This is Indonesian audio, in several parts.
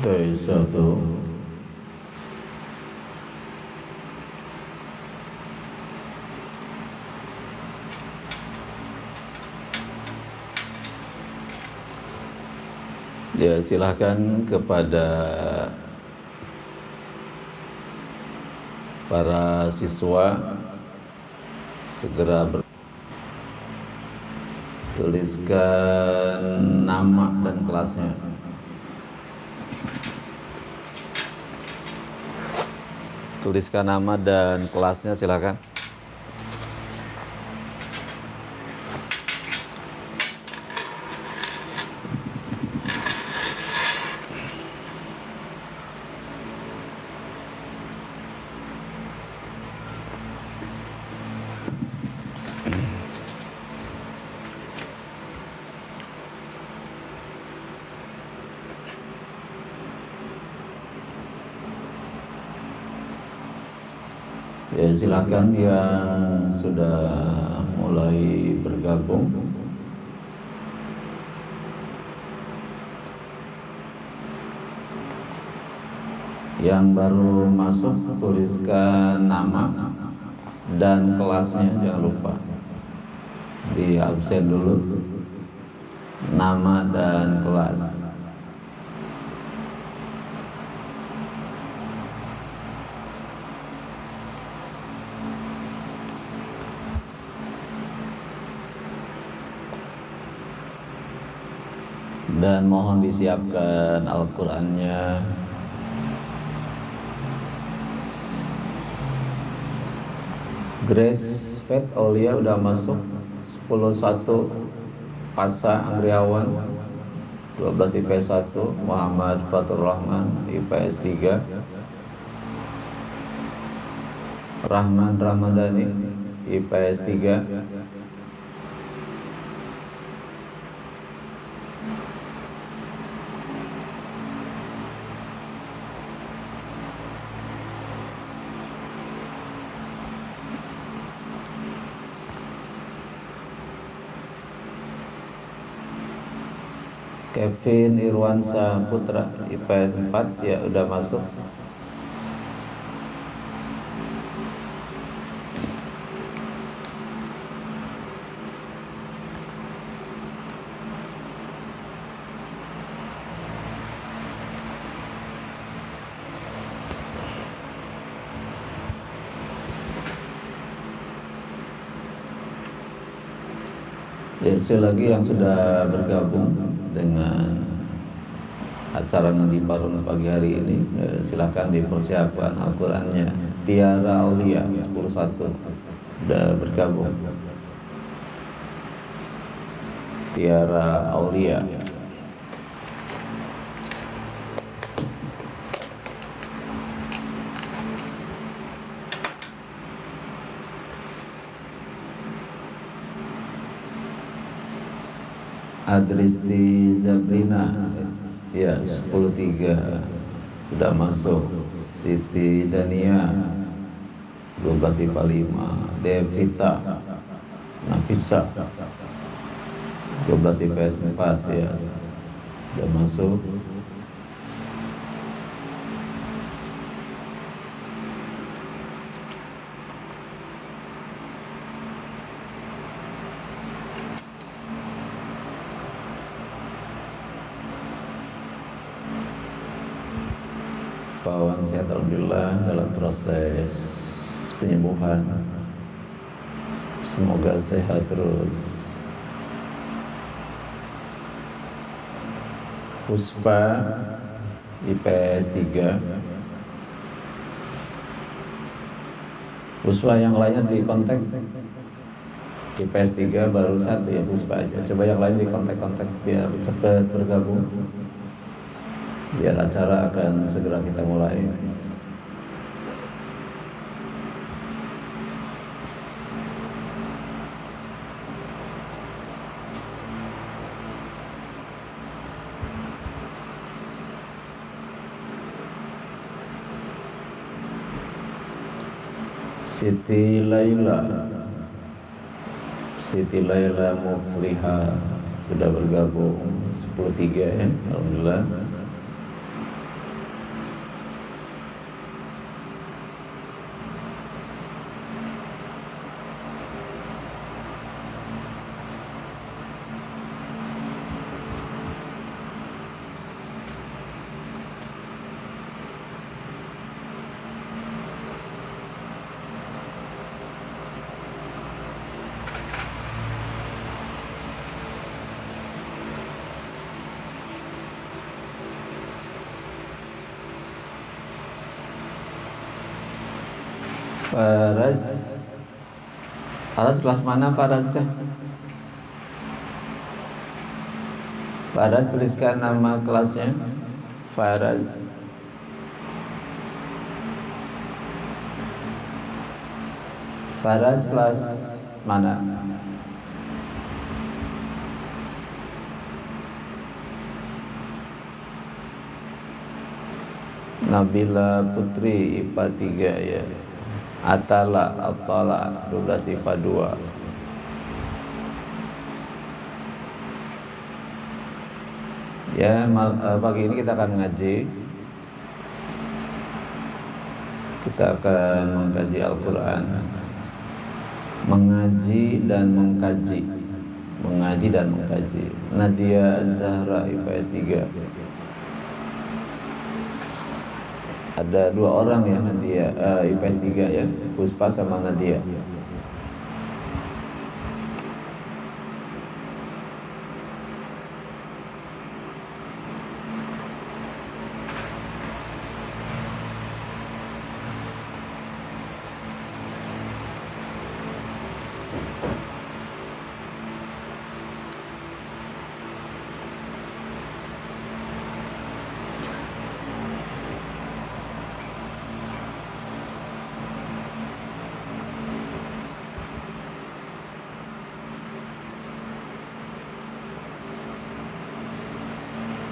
Oke, satu. Ya, silahkan kepada para siswa segera tuliskan nama dan kelasnya. Tuliskan nama dan kelasnya, silakan. Ya, silakan yang sudah mulai bergabung. Yang baru masuk tuliskan nama dan kelasnya, jangan lupa di absen dulu nama dan kelas. Dan mohon disiapkan Al-Qur'annya. Grace Fat Aulia udah masuk 10-1. Pasa Andriawan 12 IPS 1. Muhammad Fatur Rahman IPS 3. Rahman Ramadhani IPS 3. Kevin Irwansa Putra IPS 4, ya udah masuk. Ya, selagi yang sudah bergabung dengan acara ngaji Parun pagi hari ini, silakan dipersiapkan Al-Qur'annya. Tiara Aulia 10-1 sudah bergabung. Tiara Aulia. Adristi Zabrina, ya 10-3 sudah masuk. Siti Dania 12 IPA 5. Devita Nafisa 12 IPS 4, ya sudah masuk. Pawan sehat alhamdulillah dalam proses penyembuhan. Semoga sehat terus. Puspa IPS 3. Puspa yang lainnya di kontak. IPS 3 baru 1 ya, Puspa aja. Coba yang lain di kontak-kontak biar cepat bergabung. Biar acara akan segera kita mulai. Siti Laila Mufliha sudah bergabung 10-3 ya, alhamdulillah. Faraz. Faraz kelas mana Faraz teh? Faraz, tuliskan nama kelasnya. Faraz. Faraz kelas mana? Nabila Putri IPA 3 ya. Atala 12 IPA 2. Ya, pagi ini kita akan ngaji. Kita akan mengkaji Al-Quran, mengaji dan mengkaji. Mengaji dan mengkaji. Nadia Zahra IPS 3. Ada 2 orang ya, Nadia IPS 3 ya, Puspa sama Nadia.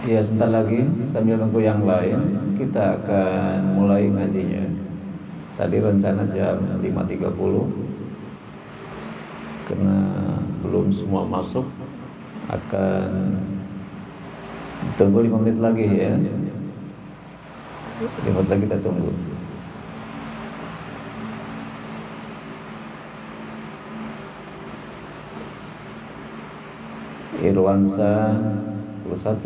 Ya, sebentar lagi sambil nunggu yang lain kita akan mulai ngajinya. Tadi rencana jam 5.30, karena belum semua masuk, akan tunggu 5 menit lagi ya. 5 menit lagi kita tunggu. Irwansa 1.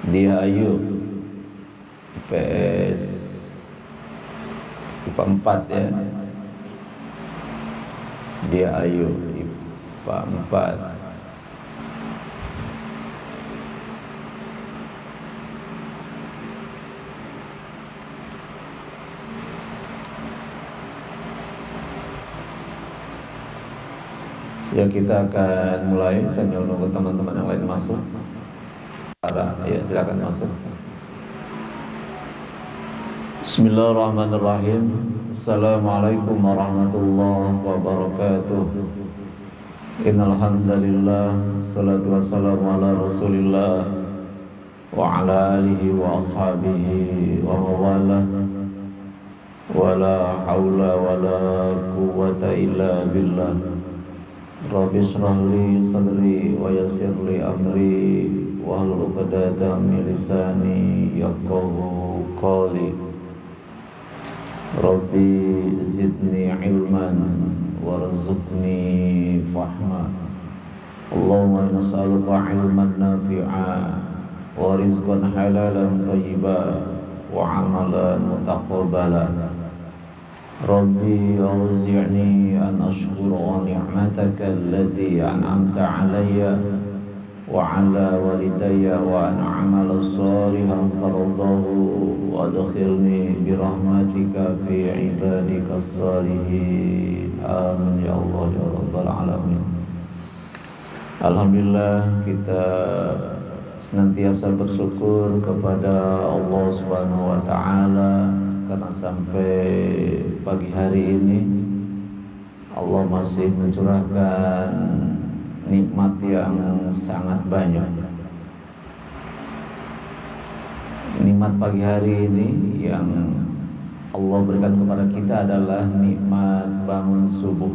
Dia Ayu PS IPA 4 ya. Dia Ayu IPA 4. Ya, kita akan mulai sambil nunggu teman-teman yang lain masuk. Ya, silakan masuk. Bismillahirrahmanirrahim. Assalamualaikum warahmatullahi wabarakatuh. Innal hamdalillah, salatu wassalamu ala Rasulillah wa ala alihi wa ashabihi wa mawalah. Wala haula wala quwwata illa billah. Rabbi shrah li sadri wa yassir li amri wahlul 'uqdatam min lisani yafqahu qawli. Rabbi zidni ilman warzuqni fahma. Allahumma nas'aluka ilman nafi'a wa rizqan halalan thayyiban wa amalan mutaqabbala. Rabbi awzi'ni an ashkura ni'mataka allati an'amta 'alayya wa 'ala walidayya wa an a'mala shalihan tardahu wa adkhilni bi rahmatika fi ibadika as-salihin. Amin ya Allah ya rabbal alamin. Alhamdulillah, kita senantiasa bersyukur kepada Allah Subhanahu wa taala karena sampai pagi hari ini Allah masih mencurahkan nikmat yang sangat banyak. Nikmat pagi hari ini yang Allah berikan kepada kita adalah nikmat bangun subuh.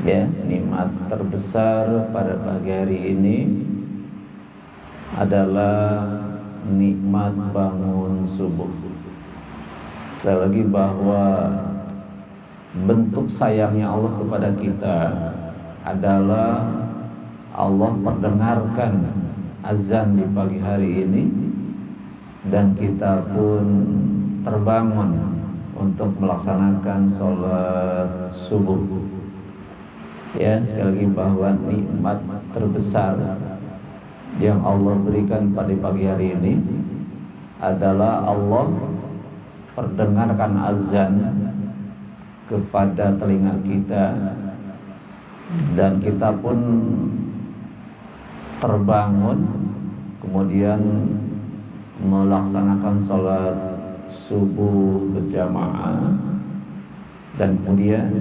Ya, nikmat terbesar pada pagi hari ini adalah nikmat bangun subuh. Sekali lagi bahwa bentuk sayangnya Allah kepada kita adalah Allah perdengarkan azan di pagi hari ini dan kita pun terbangun untuk melaksanakan sholat subuh. Ya, sekali lagi bahwa nikmat terbesar yang Allah berikan pada pagi hari ini adalah Allah perdengarkan azan kepada telinga kita, dan kita pun terbangun kemudian melaksanakan sholat subuh berjamaah, dan kemudian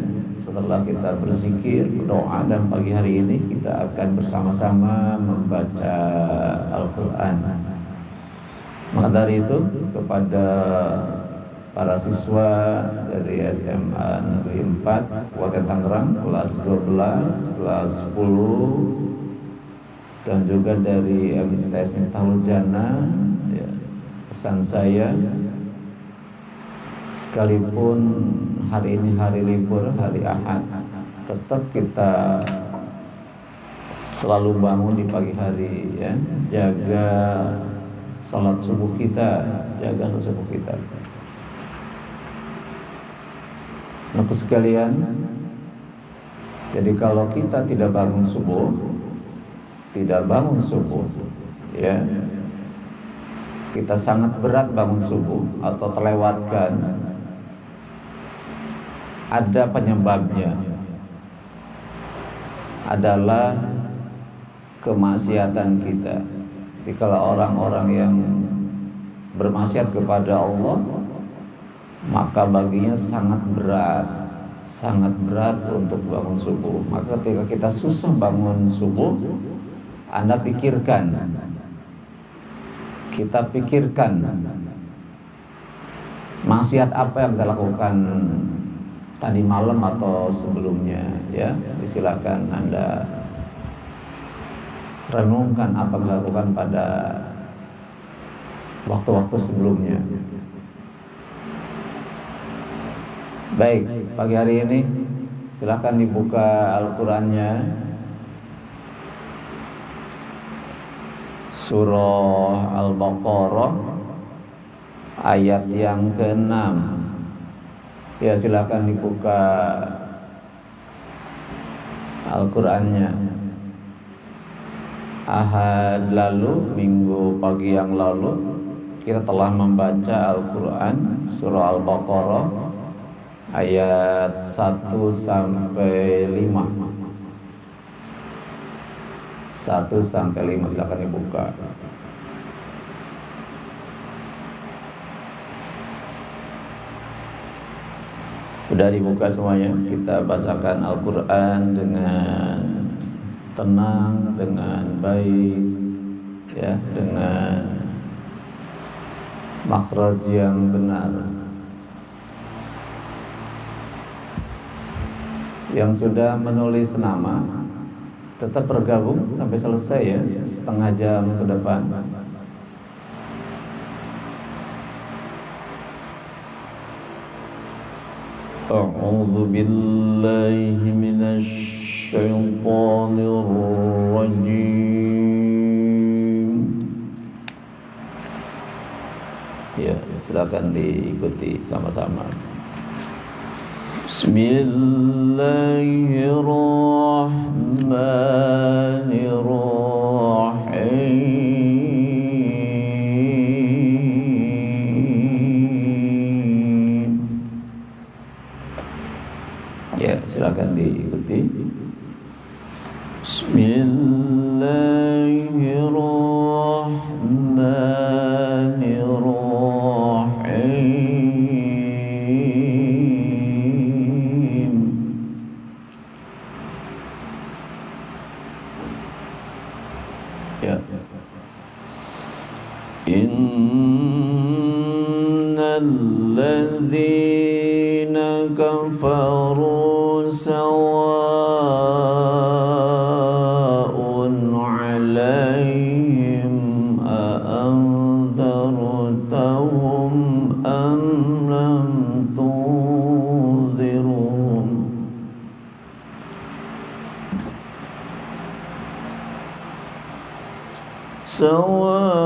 setelah kita berzikir, berdoa, dan pagi hari ini kita akan bersama-sama membaca Al-Quran. Maka dari itu kepada para siswa dari SMA Negeri 4 Kabupaten Tangerang kelas 12, kelas 10, dan juga dari MTS Miftahul Jannah, ya, pesan saya, sekalipun hari ini hari libur, hari Ahad, tetap kita selalu bangun di pagi hari, ya, jaga salat subuh kita, jaga salat subuh kita. Anak sekalian, jadi kalau kita tidak bangun subuh, ya, kita sangat berat bangun subuh atau terlewatkan, ada penyebabnya, adalah kemaksiatan kita. Jadi kalau orang-orang yang bermaksiat kepada Allah, maka baginya sangat berat untuk bangun subuh. Maka ketika kita susah bangun subuh, Anda pikirkan, kita pikirkan maksiat apa yang kita lakukan tadi malam atau sebelumnya, ya. Silakan Anda renungkan apa yang dilakukan pada waktu-waktu sebelumnya. Baik, pagi hari ini silakan dibuka Al-Qur'annya, surah Al-Baqarah ayat yang ke-6. Ya, silakan dibuka Al-Qur'annya. Ahad lalu, minggu pagi yang lalu, kita telah membaca Al-Qur'an surah Al-Baqarah ayat 1 sampai 5. 1 sampai 5, silakan dibuka. Sudah dibuka semuanya. Kita bacakan Al-Qur'an dengan tenang, dengan baik, ya, dengan makhraj yang benar. Yang sudah menulis nama tetap bergabung sampai selesai, ya, setengah jam ke depan. A'udzu billahi minasy syaithanir rajim. Ya, silakan diikuti sama-sama. Bismillahirrahmanirrahim. Ya, silakan diikuti. Bismillahirrahmanirrahim. Ya. Innal ladzina kafaru sawa'un 'alaihim a'anzartahum am lam tunzirhum sawa'un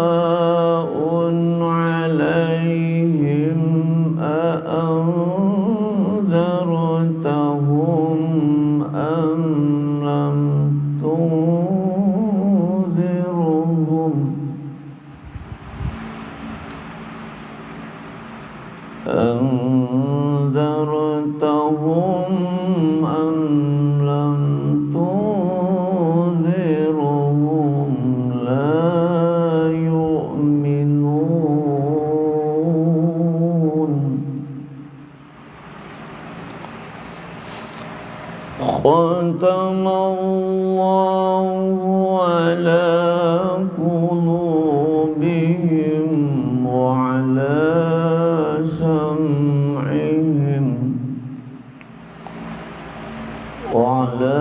'alaihim a'anzartahum am lam tunzirhum أنذرتهم أم لم تنذرهم لا يؤمنون ختم الله على قلوبهم وعلى سمعهم وعلى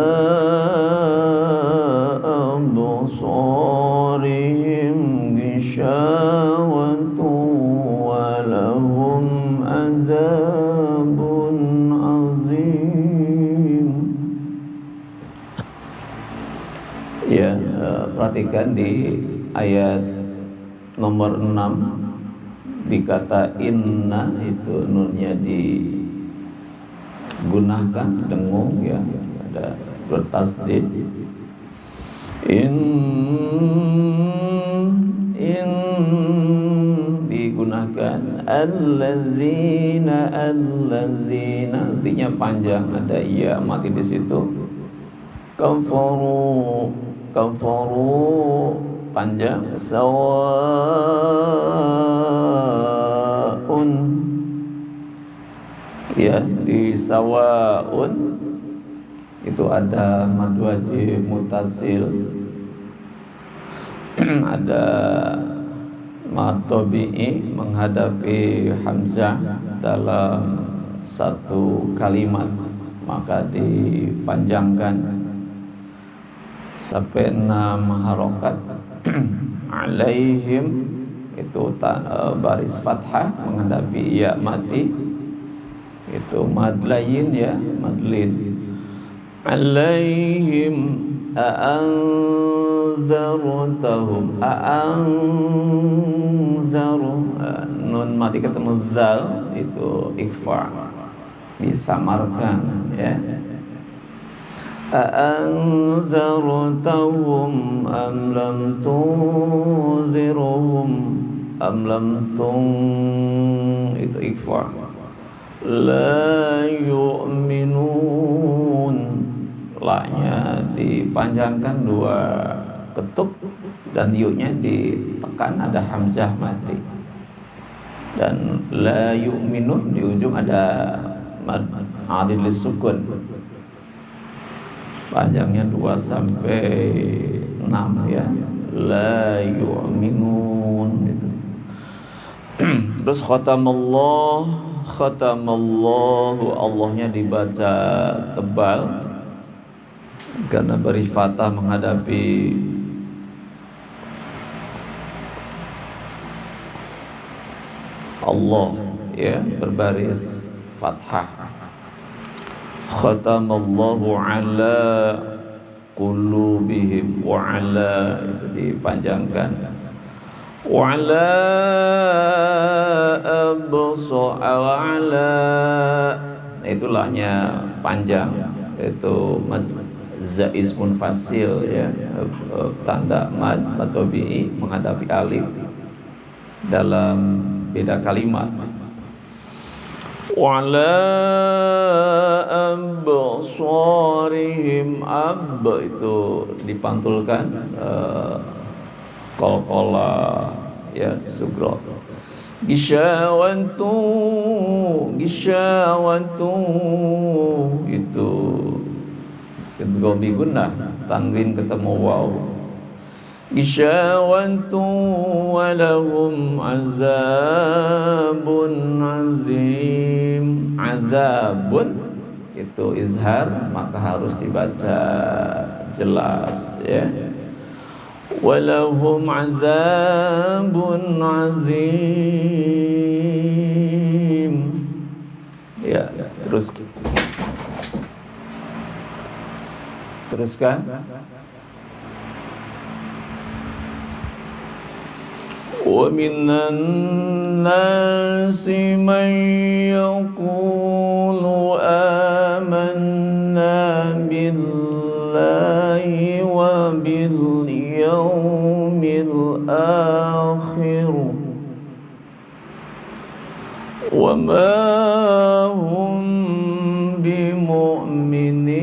أبصارهم غشاوة ولهم عذاب عظيم. Ya, perhatikan di ayat nomor 6 di kata inna itu nunnya digunakan dengung ya, ada bertasdid in digunakan alladzina artinya panjang, ada iya mati di situ. Kafaru panjang, sawaun ya, di sawaun itu ada mad wajib mutasil, ada mad tabi'i menghadapi hamzah dalam satu kalimat, maka dipanjangkan sampai 6 harokat. Alaihim itu baris fathah menghadapi ya mati, itu madlayin ya, madlin. Alaihim a'anzartahum nun mati ketemu zal itu ikhfa, disamarkan ya. أأنذرتهم أم لم تنذرهم itu ikhfa, la yu'minun, la-nya dipanjangkan 2 ketuk dan yu-nya ditekan, ada hamzah mati, dan la yu'minun di ujung ada mad adil sukun, panjangnya 2 sampai 6 ya, la yu'minun gitu. Terus khatamallahu, Allahnya dibaca tebal karena baris fathah menghadapi Allah ya, berbaris fathah. Khatamallahu ala qulubihim wa ala itu dipanjangkan, wa ala absar wa ala itu lahnya panjang, itu zaiz munfasil ya, tanda mad tabi'i menghadapi alif dalam beda kalimat. Wa'ala absarihim, ab itu dipantulkan qalqala ya, sugro. Gisyawatu itu gobi gunnah, tanwin ketemu waw. Gisyawatu walahum azabun azim. Azabun itu izhar, maka harus dibaca jelas ya. Walahum azabun azim ya, teruskan. وَمِنَ النَّاسِ مَن يَقُولُ آمَنَّا بِاللَّهِ وَبِالْيَوْمِ الْآخِرِ wa ma hum bimu'minin.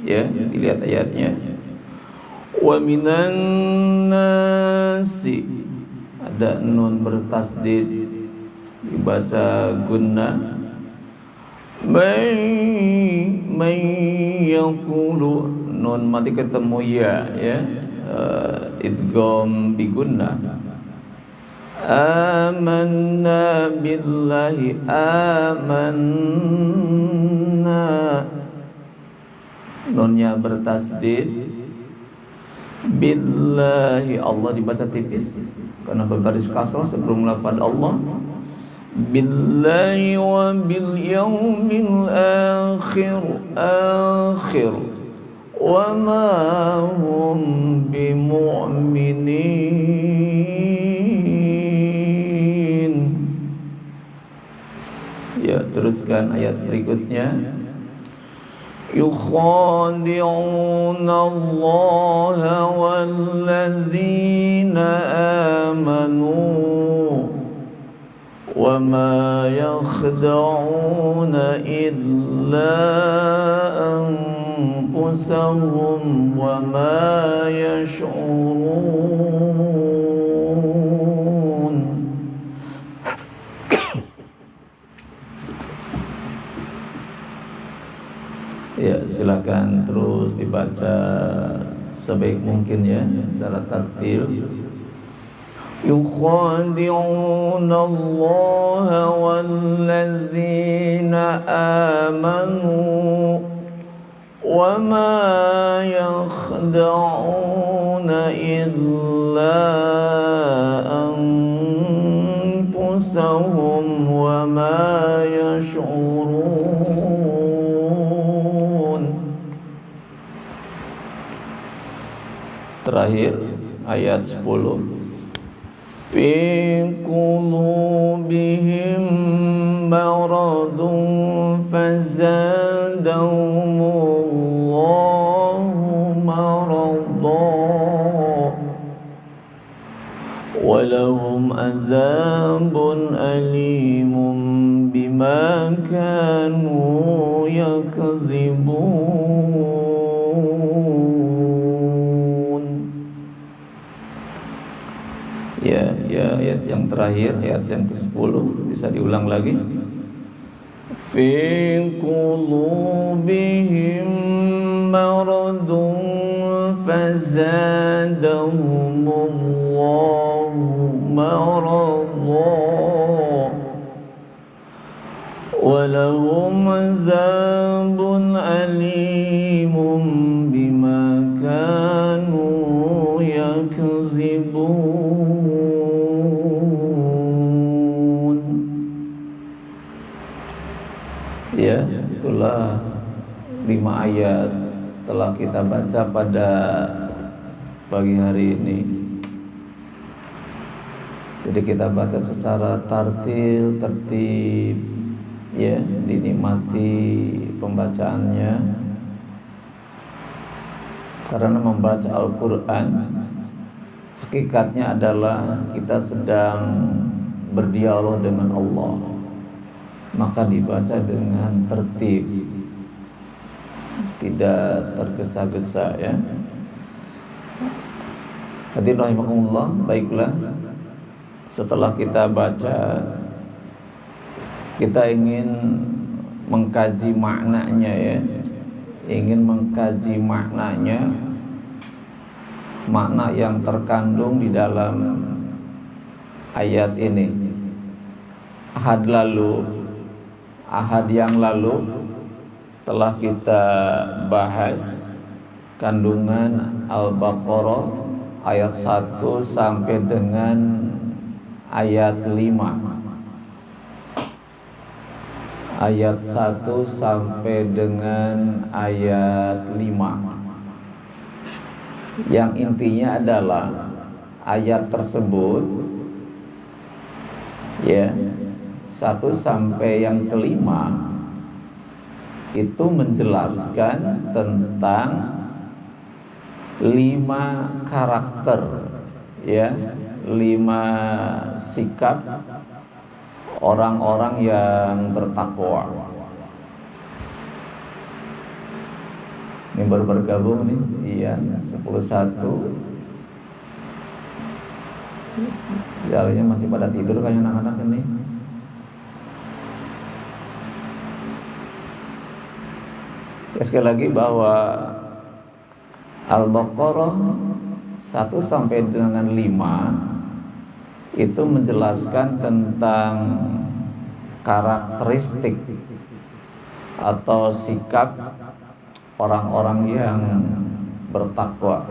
Ya, dilihat ayatnya. Wa minan nasi, ada nun bertasdid dibaca gunnah. May yaqulu, nun mati ketemu ya, idgham bi gunnah. Amanna billahi, amanna, nunnya bertasdid. Billahi, Allah dibaca tipis karena berbaris kasrah sebelum lafaz Allah. Billahi wa bil yaumil akhir, akhir, wa ma hum bimu'minin. Ya, teruskan ayat berikutnya. Yukhadi'una Allah walladzina amanu wa ma yakhda'una illa anfusahum wa ma yash'urun. Ya, silakan terus dibaca sebaik mungkin ya, secara tartil. Yukhadi'una Allah walladzina amanu wa ma yakhda'una illa anfusahum wa ma yash'urun. Terakhir ayat 10. Fi qulubihim maradun fazadahumullahu maradan wa lahum adzabun alimun bima kanu yakzibun. Ya, ayat yang terakhir, ayat yang ke-10 bisa diulang lagi. Fi qulubihim maradun fazadahumullahu maradan wa lahum azabun alimun bima kanu yakzibun. Ya, itulah 5 ayat telah kita baca pada pagi hari ini. Jadi kita baca secara tartil, tertib, ya, dinikmati pembacaannya. Karena membaca Al-Quran hakikatnya adalah kita sedang berdialog dengan Allah. Maka dibaca dengan tertib, tidak tergesa-gesa ya. Hadirin rahimakumullah, baiklah. Setelah kita baca, kita ingin mengkaji maknanya ya. Ingin mengkaji maknanya, makna yang terkandung di dalam ayat ini. Ahad yang lalu telah kita bahas kandungan Al-Baqarah ayat 1 sampai dengan ayat 5. Ayat 1 sampai dengan ayat 5. Yang intinya adalah ayat tersebut ya, 1 sampai yang ke-5 itu menjelaskan tentang 5 karakter ya, 5 sikap orang-orang yang bertakwa. Ini baru bergabung nih, iya, 11. Jalannya masih pada tidur kayak anak-anak ini. Ya, sekali lagi bahwa Al-Baqarah 1 sampai dengan 5 itu menjelaskan tentang karakteristik atau sikap orang-orang yang bertakwa.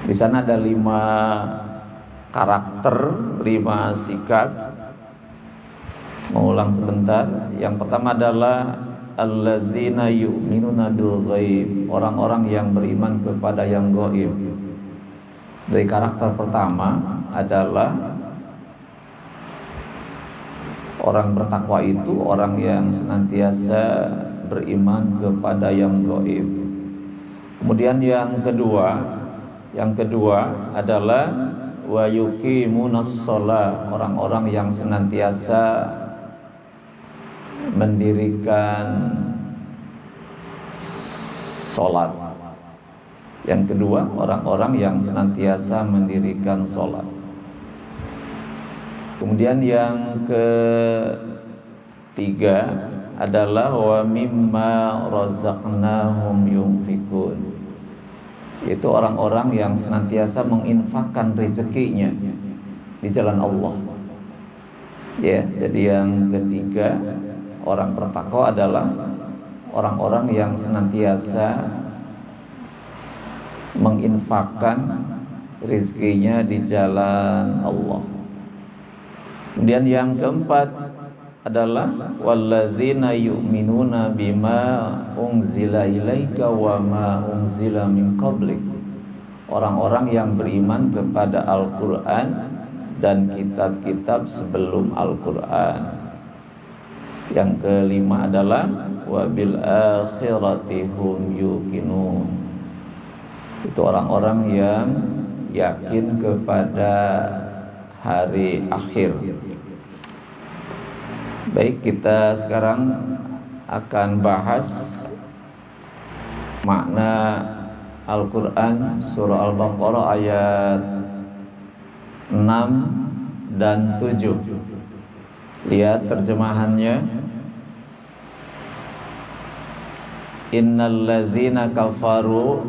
Di sana ada 5 karakter, 5 sikap. Mengulang sebentar. Yang pertama adalah alladzina yu'minuna bil ghaib, orang-orang yang beriman kepada yang gaib. Dari karakter pertama adalah orang bertakwa itu orang yang senantiasa beriman kepada yang gaib. Kemudian yang kedua adalah wa yuqimunas shalah, orang-orang yang senantiasa mendirikan sholat. Yang kedua, orang-orang yang senantiasa mendirikan sholat. Kemudian yang ketiga adalah wa mimma razaqnahum yunfikun, yaitu orang-orang yang senantiasa menginfakkan rezekinya di jalan Allah. Ya, jadi yang ketiga, orang bertakwa adalah orang-orang yang senantiasa menginfakkan rezekinya di jalan Allah. Kemudian yang keempat adalah walladzina yu'minuna bima unzila ilaika wa ma unzila min qablik, orang-orang yang beriman kepada Al-Qur'an dan kitab-kitab sebelum Al-Qur'an. Yang kelima adalah wabil akhirati hum yuqinun, itu orang-orang yang yakin kepada hari akhir. Baik, kita sekarang akan bahas makna Al-Quran surah Al-Baqarah ayat 6 dan 7. Lihat terjemahannya. Innal ladzina kafaru,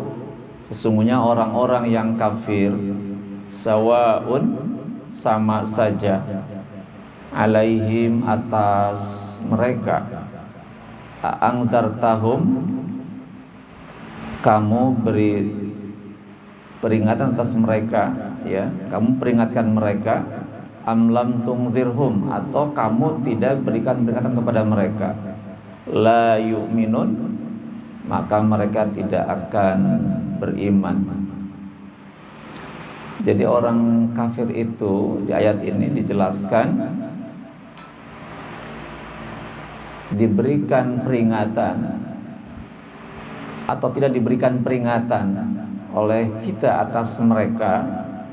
sesungguhnya orang-orang yang kafir, sawaun, sama saja, alaihim, atas mereka, a'angdartahum, kamu beri peringatan atas mereka, ya, kamu peringatkan mereka, amlam tungzirhum, atau kamu tidak berikan peringatan kepada mereka, la yu'minun, maka mereka tidak akan beriman. Jadi orang kafir itu di ayat ini dijelaskan diberikan peringatan atau tidak diberikan peringatan oleh kita atas mereka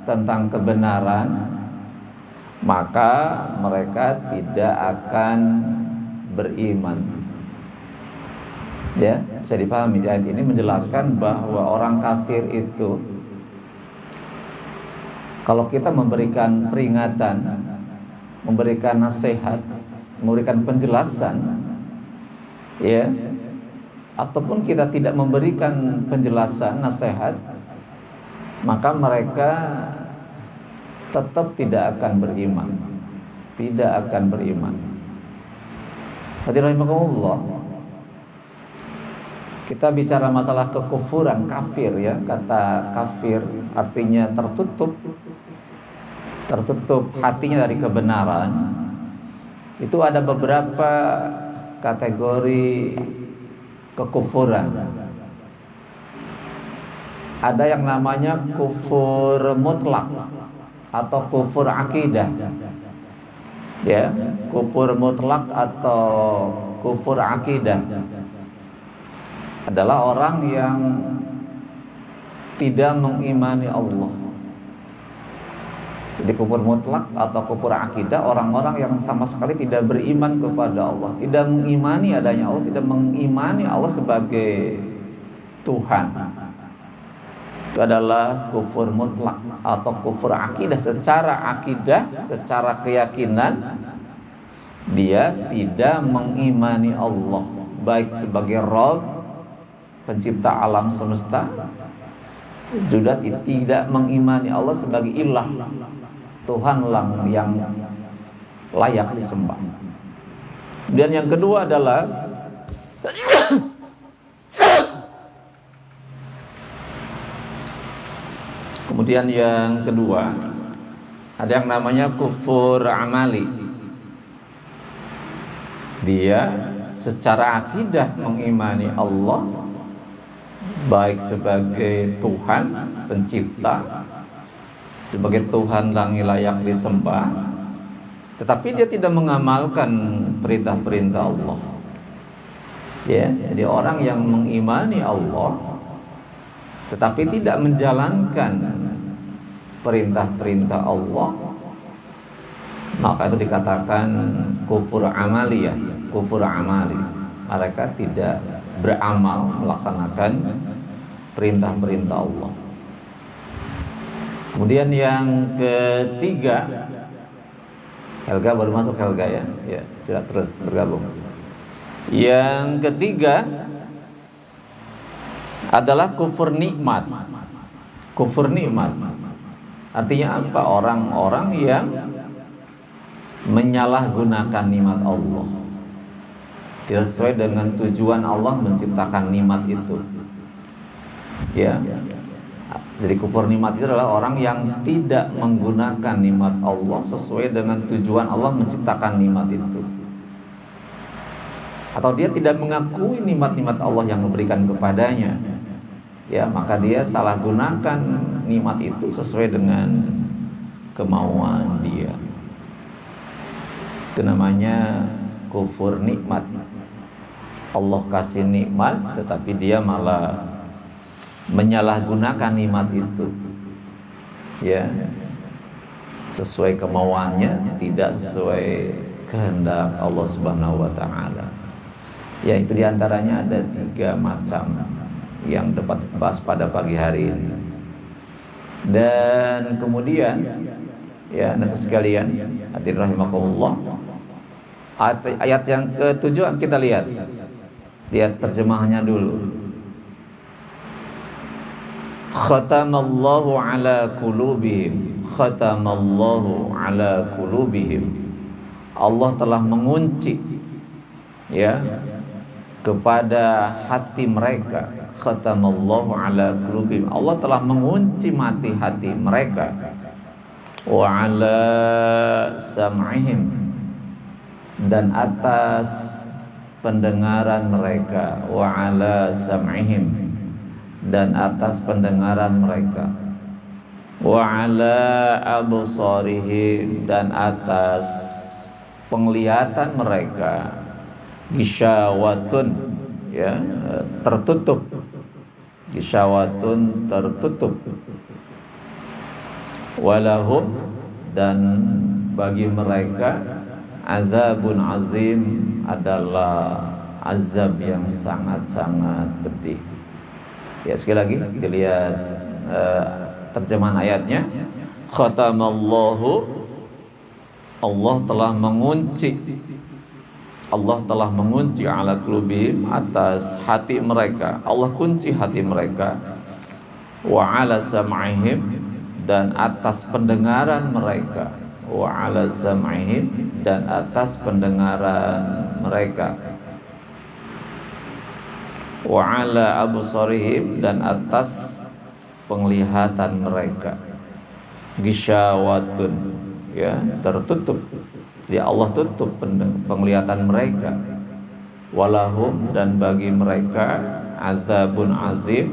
tentang kebenaran, maka mereka tidak akan beriman. Ya, bisa dipahami. Ayat ini menjelaskan bahwa orang kafir itu, kalau kita memberikan peringatan, memberikan nasihat, memberikan penjelasan, ya, ataupun kita tidak memberikan penjelasan, nasihat, maka mereka tetap tidak akan beriman. Tidak akan beriman. Hadirin rahimakumullah. Kita bicara masalah kekufuran, kafir, ya. Kata kafir artinya tertutup hatinya dari kebenaran. Itu ada beberapa kategori kekufuran. Ada yang namanya kufur mutlak atau kufur akidah, ya, kufur mutlak atau kufur akidah adalah orang yang tidak mengimani Allah, Jadi kufur mutlak atau kufur akidah, orang-orang yang sama sekali tidak beriman kepada Allah, tidak mengimani adanya Allah, tidak mengimani Allah sebagai Tuhan. Itu adalah kufur mutlak atau kufur akidah. Secara akidah, secara keyakinan, dia tidak mengimani Allah, baik sebagai Rabb, pencipta alam semesta, juga tidak mengimani Allah sebagai ilah, Tuhan yang layak disembah. Dan yang kedua adalah kemudian yang kedua ada yang namanya kufur amali. Dia secara akidah mengimani Allah baik sebagai Tuhan pencipta, sebagai Tuhan yang layak disembah, tetapi dia tidak mengamalkan perintah-perintah Allah. Ya, jadi orang yang mengimani Allah tetapi tidak menjalankan perintah-perintah Allah, maka itu dikatakan kufur amali ya, kufur amali. Mereka tidak beramal melaksanakan perintah-perintah Allah. Kemudian yang ketiga, Helga baru masuk Helga ya. Ya, silakan terus bergabung. Yang ketiga adalah kufur nikmat. Kufur nikmat artinya apa? Orang-orang yang menyalahgunakan nikmat Allah, tidak sesuai dengan tujuan Allah menciptakan nikmat itu. Ya. Jadi kufur nikmat itu adalah orang yang tidak menggunakan nikmat Allah sesuai dengan tujuan Allah menciptakan nikmat itu, atau dia tidak mengakui nikmat-nikmat Allah yang memberikan kepadanya. Ya, maka dia salah gunakan nikmat itu sesuai dengan kemauan dia. Itu namanya kufur nikmat. Allah kasih nikmat tetapi dia malah menyalahgunakan nikmat itu, ya, sesuai kemauannya, tidak sesuai kehendak Allah Subhanahu wa Ta'ala. Ya, itu diantaranya ada 3 macam yang dapat bahas pada pagi hari ini. Dan kemudian, ya, anak sekalian, hadirin rahimakumullah, ayat yang ke-7 kita lihat terjemahannya dulu. Khatamallahu ala qulubihim, khatamallahu ala qulubihim. Allah telah mengunci, ya, kepada hati mereka. Khatamallahu ala qulubihim. Allah telah mengunci hati mereka. Wa ala sam'ihim, dan atas pendengaran mereka. Wa ala sam'ihim, dan atas pendengaran mereka. Wa ala absarihim, dan atas penglihatan mereka. Gisyawatun, ya, tertutup. Gisyawatun, tertutup. Walahum, dan bagi mereka azabun azim, adalah azab yang sangat-sangat pedih. Ya, sekali lagi dilihat terjemahan ayatnya. Khatamallahu, Allah telah mengunci, Allah telah mengunci ala qulubihim, atas hati mereka. Allah kunci hati mereka. Wa ala sam'ihim, dan atas pendengaran mereka. Wa ala sam'ihim, dan atas pendengaran mereka. Wa ala absarihim, dan atas penglihatan mereka. Gisyawatun, ya, tertutup. Ya, Allah tutup penglihatan mereka. Walahum, dan bagi mereka azabun azim,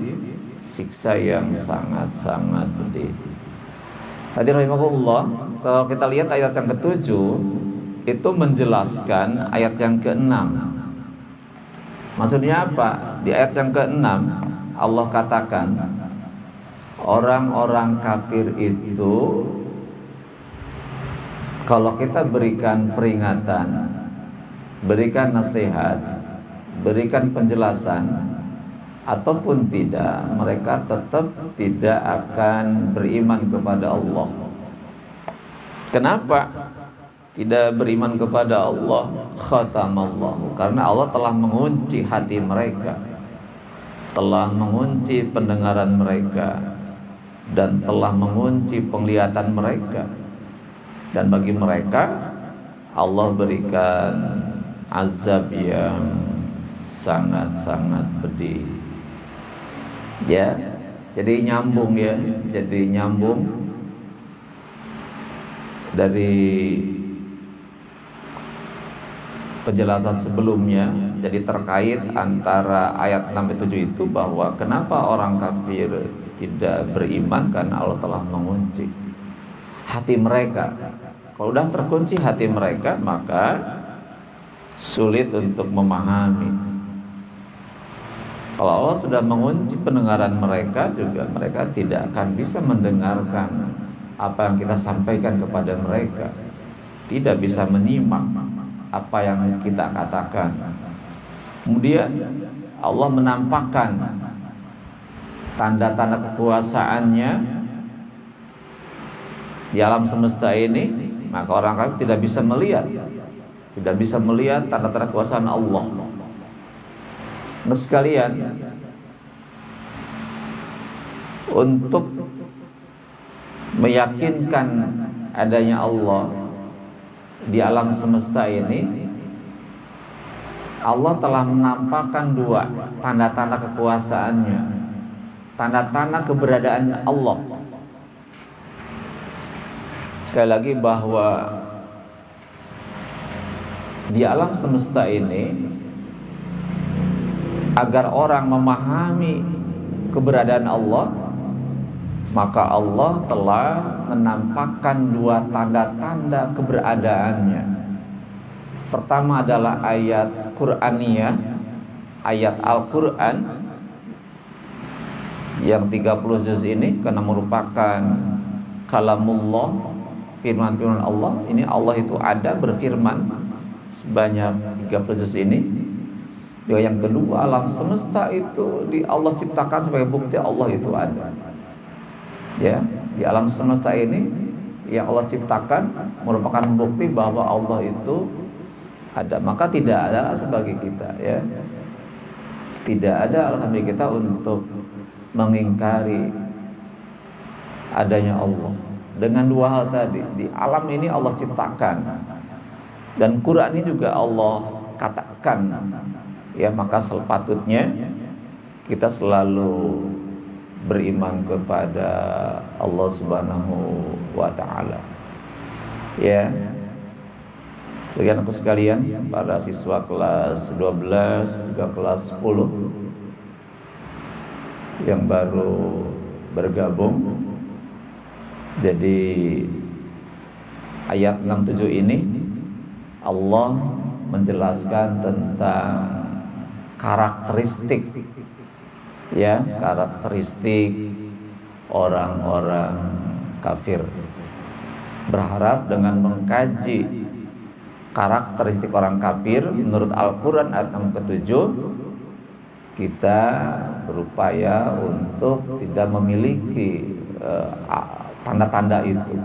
siksa yang sangat-sangat pedih. Hadirin rahimakumullah, kalau kita lihat ayat yang ke-7 itu menjelaskan ayat yang ke-6. Maksudnya apa? Di ayat yang ke-6 Allah katakan orang-orang kafir itu Kalau kita berikan peringatan, berikan nasihat, berikan penjelasan ataupun tidak, mereka tetap tidak akan beriman kepada Allah. Kenapa tidak beriman kepada Allah? Khatamallahu, karena Allah telah mengunci hati mereka, telah mengunci pendengaran mereka, dan telah mengunci penglihatan mereka. Dan bagi mereka Allah berikan azab yang sangat-sangat pedih. Ya, jadi nyambung ya, jadi nyambung dari penjelasan sebelumnya. Jadi terkait antara ayat 6 dan 7 itu, bahwa kenapa orang kafir tidak beriman, karena Allah telah mengunci hati mereka. Kalau sudah terkunci hati mereka, maka sulit untuk memahami. Kalau Allah sudah mengunci pendengaran mereka, juga mereka tidak akan bisa mendengarkan apa yang kita sampaikan kepada mereka, tidak bisa menyimak apa yang kita katakan. Kemudian Allah menampakkan tanda-tanda kekuasaannya di alam semesta ini, maka orang kafir tidak bisa melihat tanda-tanda kekuasaan Allah. Menurut sekalian, untuk meyakinkan adanya Allah di alam semesta ini, Allah telah menampakkan dua tanda-tanda kekuasaannya, tanda-tanda keberadaan Allah. Sekali lagi, bahwa di alam semesta ini, agar orang memahami keberadaan Allah, maka Allah telah menampakkan dua tanda-tanda keberadaannya. Pertama adalah ayat Qur'aniyah, ayat Al-Quran yang 30 juz ini, karena merupakan kalamullah, firman-firman Allah. Ini Allah itu ada, berfirman sebanyak 30 juz ini. Yang kedua, alam semesta itu Allah ciptakan sebagai bukti Allah itu ada. Ya, di alam semesta ini yang Allah ciptakan merupakan bukti bahwa Allah itu ada. Maka tidak ada alasan bagi kita, ya, tidak ada alasan bagi kita untuk mengingkari adanya Allah. Dengan dua hal tadi, di alam ini Allah ciptakan, dan Quran ini juga Allah katakan, ya, maka sepatutnya kita selalu beriman kepada Allah Subhanahu wa ta'ala. Ya, saudaraku sekalian, para siswa kelas 12 juga kelas 10 yang baru bergabung. Jadi ayat 67 ini Allah menjelaskan tentang karakteristik, ya, karakteristik orang-orang kafir. Berharap dengan mengkaji karakteristik orang kafir menurut Al-Quran ayat 6 ke 7, kita berupaya untuk tidak memiliki tanda-tanda itu.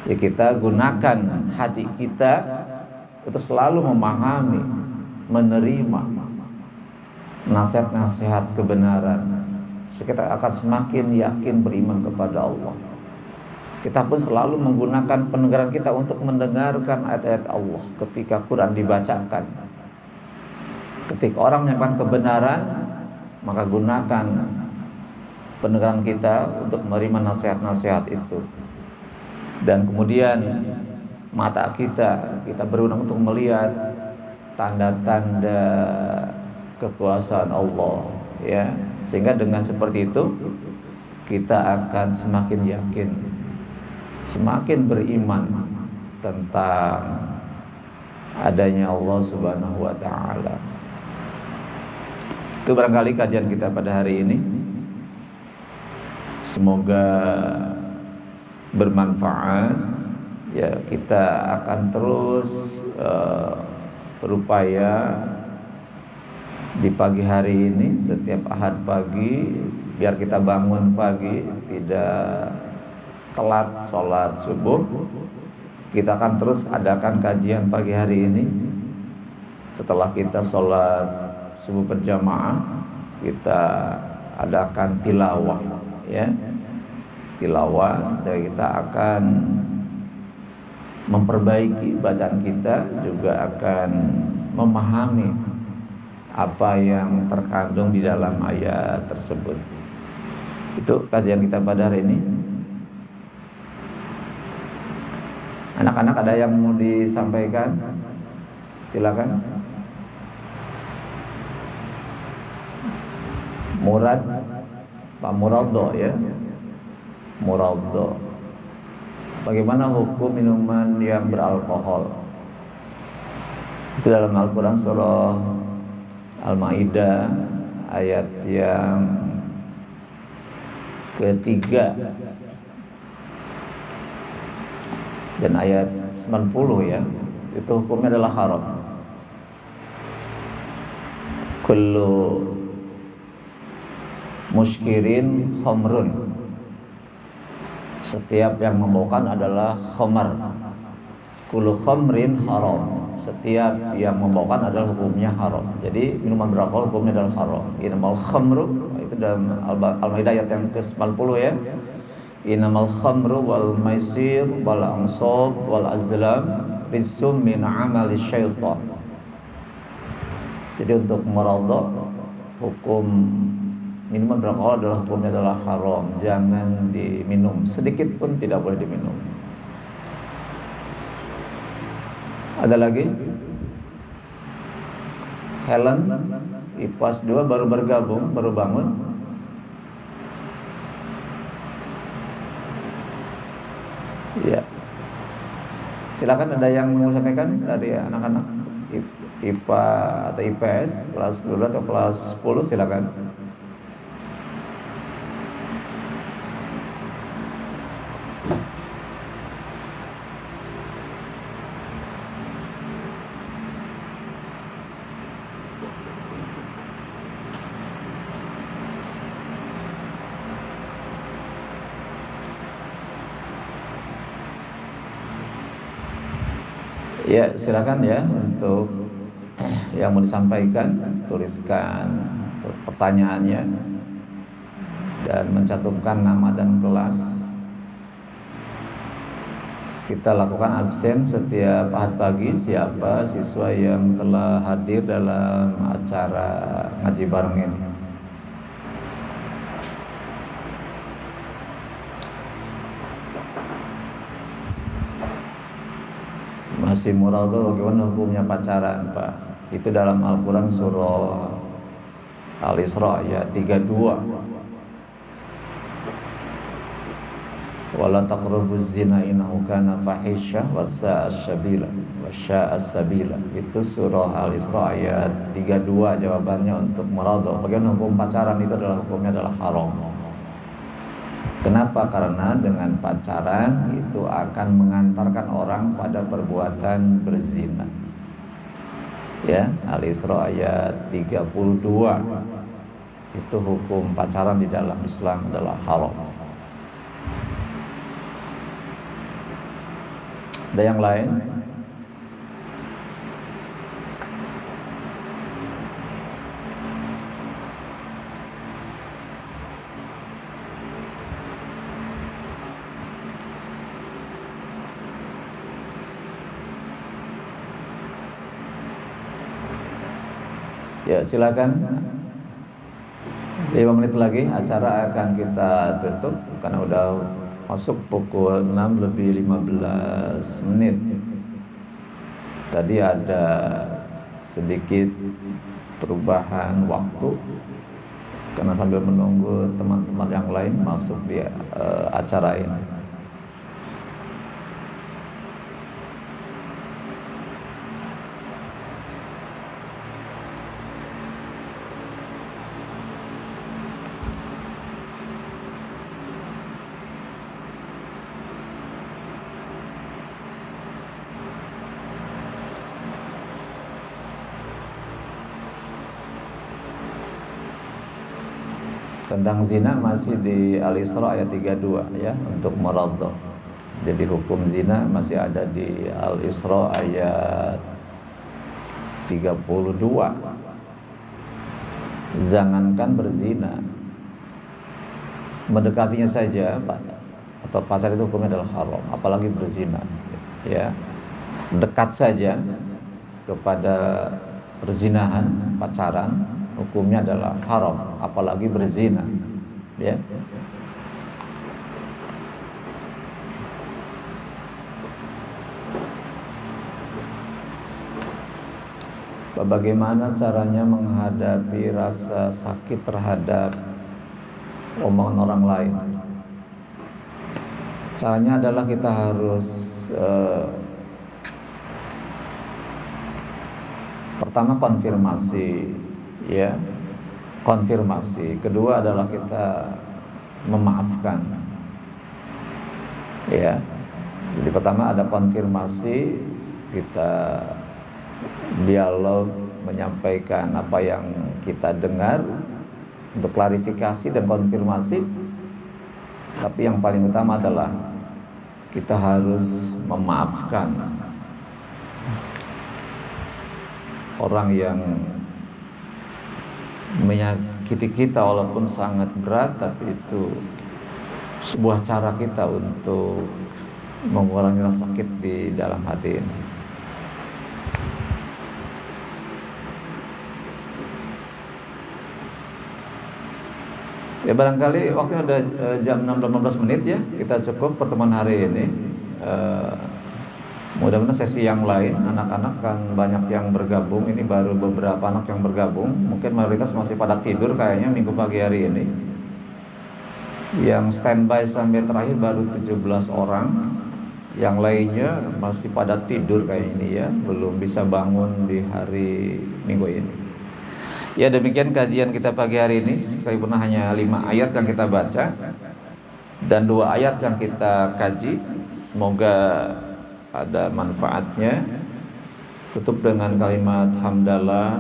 Ya, kita gunakan hati kita untuk selalu memahami, menerima nasihat-nasihat kebenaran. Kita akan semakin yakin beriman kepada Allah. Kita pun selalu menggunakan pendengaran kita untuk mendengarkan ayat-ayat Allah ketika Quran dibacakan. Ketika orang menyampaikan kebenaran, maka gunakan pendengaran kita untuk menerima nasihat-nasihat itu. Dan kemudian mata kita berwenang untuk melihat tanda-tanda kekuasaan Allah, ya. Sehingga dengan seperti itu kita akan semakin yakin, semakin beriman tentang adanya Allah Subhanahu wa ta'ala. Itu barangkali kajian kita pada hari ini. Semoga bermanfaat, ya kita akan terus berupaya di pagi hari ini, setiap Ahad pagi, biar kita bangun pagi tidak telat sholat subuh. Kita akan terus adakan kajian pagi hari ini. Setelah kita sholat subuh berjamaah, kita adakan tilawah, ya, tilawah. Jadi kita akan memperbaiki bacaan kita, juga akan memahami apa yang terkandung di dalam ayat tersebut. Itu kajian kita pada hari ini. Anak-anak ada yang mau disampaikan? Silakan. Murad, Pak Muraddo, ya. Muraddo. Bagaimana hukum minuman yang beralkohol? Itu dalam Al-Quran surah Al-Maidah ayat yang ketiga dan ayat 90, ya. Itu hukumnya adalah haram. Kullu muskirin khamrun. Setiap yang memabukkan adalah khamar. Kullu khamrin haram. Setiap yang memabukkan adalah hukumnya haram. Jadi minuman beralkohol hukumnya adalah haram. Innamal khamru, itu dalam Al-Maidah ayat yang ke-90, ya. Innamal khamru wal maisir wal ansab wal azlam rizqum min amali syaitan. Jadi untuk meradha, hukum minuman beralkohol adalah hukumnya adalah haram. Jangan diminum, sedikit pun tidak boleh diminum. Ada lagi? Helen, IPAS 2 baru bergabung, baru bangun. Ya. Silakan, ada yang mau sampaikan dari anak-anak IPA atau IPS kelas 12 atau kelas 10, silakan. Ya, silakan ya, untuk yang mau disampaikan, tuliskan pertanyaannya dan mencantumkan nama dan kelas. Kita lakukan absen setiap Ahad pagi. Siapa siswa yang telah hadir dalam acara ngaji bareng ini? Masih muradha, bagaimana hukumnya pacaran, Pak? Itu dalam Al-Quran surah Al-Isra ayat 32. Wala taqrabuz zina innahu kana fahisyah wa sa'a sabila wa sya'a sabila. Itu surah Al-Isra ayat 32 jawabannya untuk muradha. Bagaimana hukum pacaran? Itu adalah hukumnya adalah haram. Kenapa? Karena dengan pacaran itu akan mengantarkan orang pada perbuatan berzina. Ya, Al-Isra ayat 32. Itu hukum pacaran di dalam Islam adalah haram. Ada yang lain? Ya, silakan. 5 menit lagi acara akan kita tutup karena udah masuk pukul 6 lebih 15 menit. Tadi ada sedikit perubahan waktu karena sambil menunggu teman-teman yang lain masuk di acara ini. Tentang zina masih di Al-Isra ayat 32 ya, untuk maraddah. Jadi hukum zina masih ada di Al-Isra ayat 32. Jangankan berzina, mendekatinya saja atau pacar itu hukumnya adalah haram, apalagi berzina ya. Dekat saja kepada perzinahan, pacaran, hukumnya adalah haram, apalagi berzina ya. Bagaimana caranya menghadapi rasa sakit terhadap omongan orang lain? Caranya adalah kita harus pertama konfirmasi ya, konfirmasi. Kedua adalah kita memaafkan ya. Jadi pertama ada konfirmasi, kita dialog, menyampaikan apa yang kita dengar untuk klarifikasi dan konfirmasi. Tapi yang paling utama adalah kita harus memaafkan orang yang menyakiti kita walaupun sangat berat, tapi itu sebuah cara kita untuk mengurangi rasa sakit di dalam hati ini. Ya barangkali waktunya udah jam 6.15 menit ya. Kita cukup pertemuan hari ini. Mudah-mudahan sesi yang lain, anak-anak kan banyak yang bergabung. Ini baru beberapa anak yang bergabung. Mungkin mayoritas masih pada tidur kayaknya minggu pagi hari ini. Yang standby sampai terakhir baru 17 orang. Yang lainnya masih pada tidur kayak ini ya, belum bisa bangun di hari minggu ini. Ya demikian kajian kita pagi hari ini. Sekalipun hanya 5 ayat yang kita baca dan 2 ayat yang kita kaji, semoga ada manfaatnya. Tutup dengan kalimat hamdalah,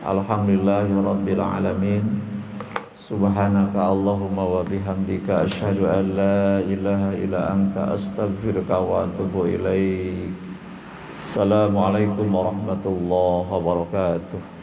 alhamdulillahirabbil alamin, subhanaka Allahumma wa bihamdika asyhadu an la ilaha illa anta astaghfiruka wa atubu ilaik. Assalamualaikum warahmatullahi wabarakatuh.